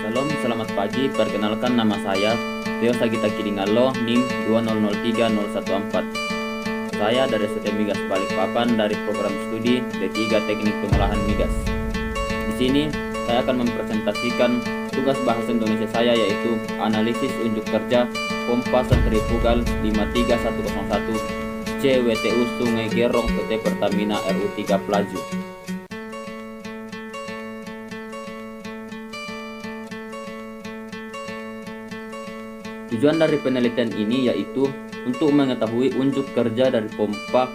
Salam, selamat pagi. Perkenalkan, nama saya Theo Sagita Kidingalo, NIM 2003014. Saya dari STM Migas Balikpapan dari program studi D3 Teknik Pengolahan Migas. Di sini saya akan mempresentasikan tugas bahasa Indonesia saya, yaitu analisis unjuk kerja pompa sentrifugal 53101 CWTU Sungai Gerong PT Pertamina RU3 Pelaju. Tujuan dari penelitian ini yaitu untuk mengetahui unjuk kerja dari pompa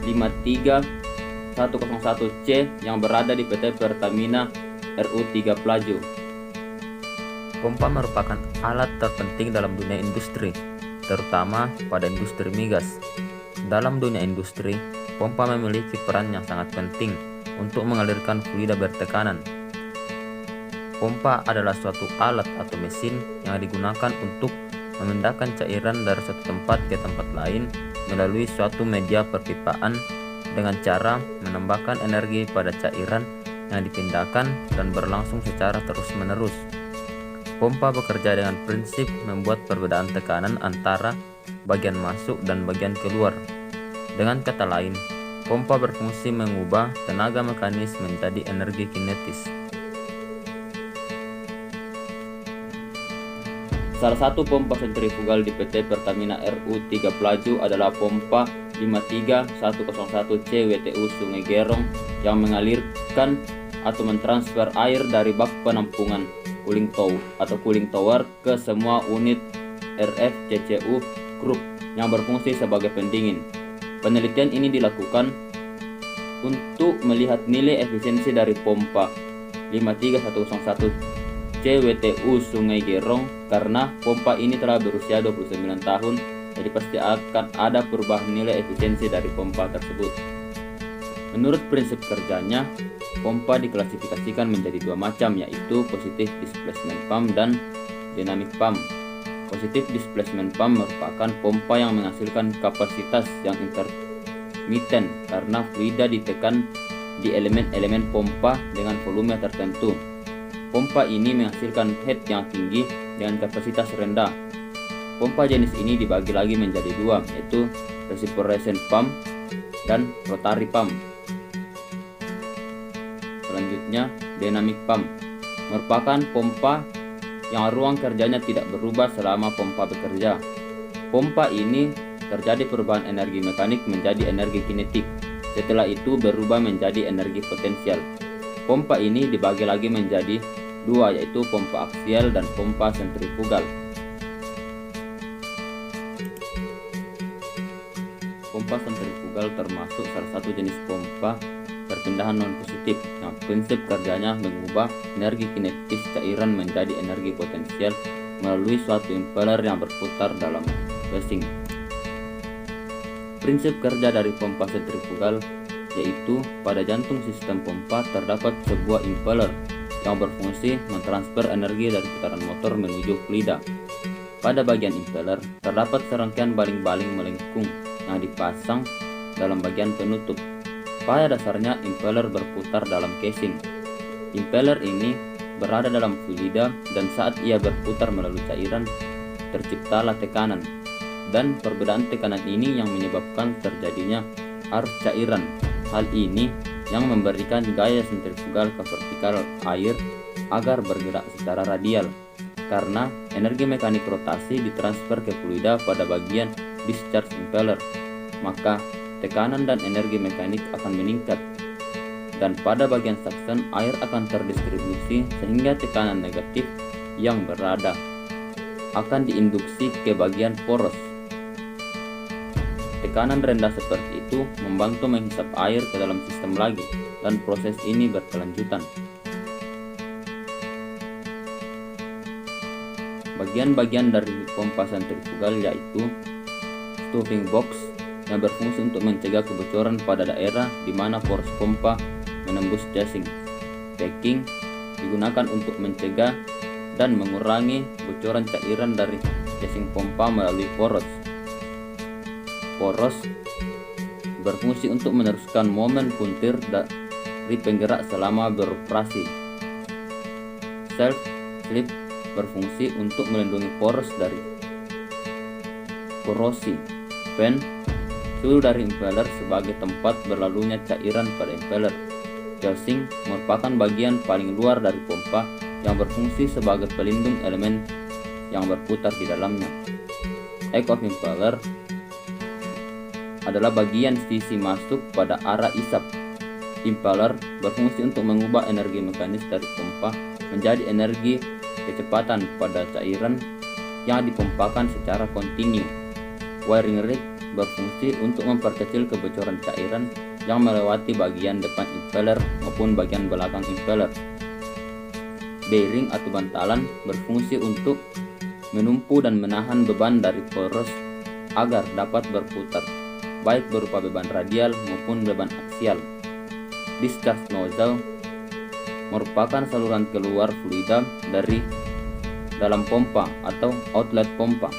53101C yang berada di PT Pertamina RU3 Pelaju. Pompa merupakan alat terpenting dalam dunia industri, terutama pada industri migas. Dalam dunia industri, pompa memiliki peran yang sangat penting untuk mengalirkan fluida bertekanan. Pompa adalah suatu alat atau mesin yang digunakan untuk memindahkan cairan dari suatu tempat ke tempat lain melalui suatu media perpipaan dengan cara menambahkan energi pada cairan yang dipindahkan dan berlangsung secara terus-menerus. Pompa bekerja dengan prinsip membuat perbedaan tekanan antara bagian masuk dan bagian keluar. Dengan kata lain, pompa berfungsi mengubah tenaga mekanis menjadi energi kinetis. Salah satu pompa sentrifugal di PT Pertamina RU3 Pelaju adalah pompa 53101 CWTU Sungai Gerong yang mengalirkan atau mentransfer air dari bak penampungan cooling tower ke semua unit RFCCU Group yang berfungsi sebagai pendingin. Penelitian ini dilakukan untuk melihat nilai efisiensi dari pompa 53101 CWTU Sungai Gerong karena pompa ini telah berusia 29 tahun, jadi pasti akan ada perubahan nilai efisiensi dari pompa tersebut. Menurut prinsip kerjanya, pompa diklasifikasikan menjadi dua macam, yaitu positive displacement pump dan dynamic pump. Positive displacement pump merupakan pompa yang menghasilkan kapasitas yang intermittent karena fluida ditekan di elemen-elemen pompa dengan volume tertentu. Pompa ini menghasilkan head yang tinggi dengan kapasitas rendah. Pompa jenis ini dibagi lagi menjadi dua, yaitu reciprocation pump dan rotary pump. Selanjutnya, dynamic pump merupakan pompa yang ruang kerjanya tidak berubah selama pompa bekerja. Pompa ini terjadi perubahan energi mekanik menjadi energi kinetik. Setelah itu berubah menjadi energi potensial. Pompa ini dibagi lagi menjadi dua, yaitu pompa aksial dan pompa sentrifugal. Pompa sentrifugal termasuk salah satu jenis pompa perpindahan non-positif yang prinsip kerjanya mengubah energi kinetis cairan menjadi energi potensial melalui suatu impeller yang berputar dalam casing. Prinsip kerja dari pompa sentrifugal yaitu pada jantung sistem pompa terdapat sebuah impeller yang berfungsi mentransfer energi dari putaran motor menuju fluida. Pada bagian impeller terdapat serangkaian baling-baling melengkung yang dipasang dalam bagian penutup. Pada dasarnya impeller berputar dalam casing. Impeller ini berada dalam fluida dan saat ia berputar melalui cairan terciptalah tekanan, dan perbedaan tekanan ini yang menyebabkan terjadinya arus cairan. Hal ini yang memberikan gaya sentrifugal ke vertikal air agar bergerak secara radial, karena energi mekanik rotasi ditransfer ke fluida pada bagian discharge impeller, maka tekanan dan energi mekanik akan meningkat, dan pada bagian suction air akan terdistribusi sehingga tekanan negatif yang berada akan diinduksi ke bagian poros. Tekanan rendah seperti itu membantu menghisap air ke dalam sistem lagi, dan proses ini berkelanjutan. Bagian-bagian dari pompa sentrifugal yaitu stuffing box yang berfungsi untuk mencegah kebocoran pada daerah di mana poros pompa menembus casing. Packing digunakan untuk mencegah dan mengurangi bocoran cairan dari casing pompa melalui poros. Poros berfungsi untuk meneruskan momen puntir dari penggerak selama beroperasi. Self Slip berfungsi untuk melindungi poros dari korosi. Fan suhu dari impeller sebagai tempat berlalunya cairan pada impeller. Housing merupakan bagian paling luar dari pompa yang berfungsi sebagai pelindung elemen yang berputar di dalamnya. Egg of impeller adalah bagian sisi masuk pada arah isap. Impeller berfungsi untuk mengubah energi mekanis dari pompa menjadi energi kecepatan pada cairan yang dipompakan secara kontinu. Wiring rig berfungsi untuk memperkecil kebocoran cairan yang melewati bagian depan impeller maupun bagian belakang impeller. Bearing atau bantalan berfungsi untuk menumpu dan menahan beban dari poros agar dapat berputar, baik berupa beban radial maupun beban aksial. Discharge nozzle merupakan saluran keluar fluida dari dalam pompa atau outlet pompa.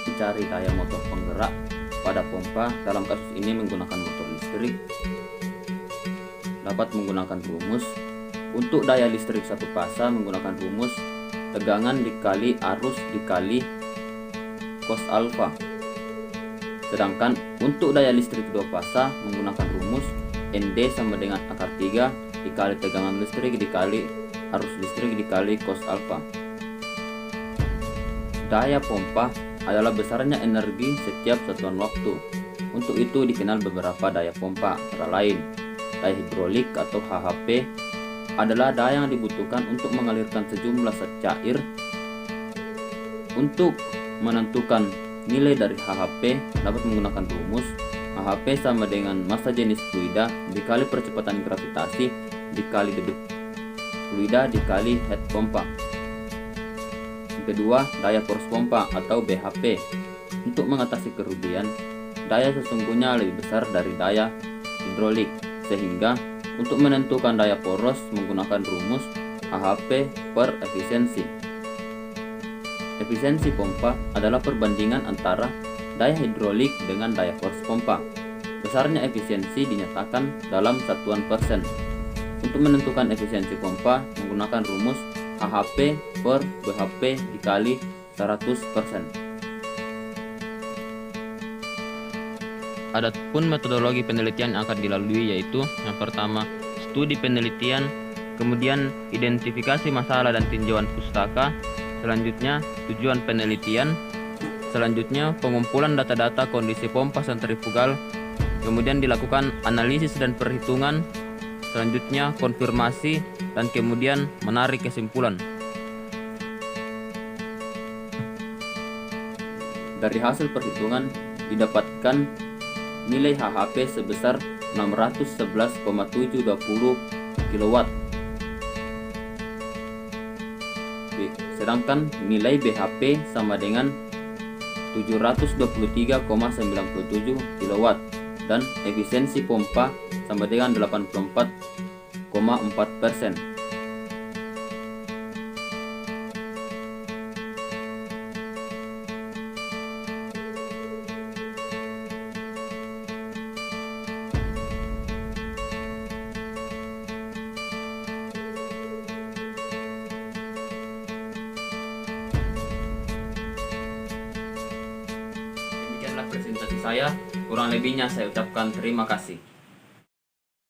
Mencari daya motor penggerak pada pompa dalam kasus ini menggunakan motor listrik dapat menggunakan rumus. Untuk daya listrik satu fasa menggunakan rumus tegangan dikali arus dikali cos alfa. Sedangkan untuk daya listrik dua fasa menggunakan rumus ND sama dengan akar 3 dikali tegangan listrik dikali arus listrik dikali cos alfa. Daya pompa adalah besarnya energi setiap satuan waktu. Untuk itu dikenal beberapa daya pompa, antara lain daya hidrolik atau HHP adalah daya yang dibutuhkan untuk mengalirkan sejumlah zat cair. Untuk menentukan nilai dari HHP dapat menggunakan rumus HHP sama dengan massa jenis fluida dikali percepatan gravitasi dikali debit fluida dikali head pompa. Yang kedua, daya poros pompa atau BHP. Untuk mengatasi kerugian, daya sesungguhnya lebih besar dari daya hidrolik, sehingga untuk menentukan daya poros menggunakan rumus HHP per efisiensi. Efisiensi pompa adalah perbandingan antara daya hidrolik dengan daya poros pompa. Besarnya efisiensi dinyatakan dalam satuan persen. Untuk menentukan efisiensi pompa menggunakan rumus HHP per BHP dikali 100%. Adapun metodologi penelitian yang akan dilalui yaitu yang pertama studi penelitian, kemudian identifikasi masalah dan tinjauan pustaka, selanjutnya tujuan penelitian, selanjutnya pengumpulan data-data kondisi pompa sentrifugal, kemudian dilakukan analisis dan perhitungan, selanjutnya konfirmasi, dan kemudian menarik kesimpulan. Dari hasil perhitungan didapatkan nilai HHP sebesar 611,720 kW. Sedangkan nilai BHP sama dengan 723,97 kW dan efisiensi pompa sama dengan 84,4%. Presentasi saya, kurang lebihnya saya ucapkan terima kasih.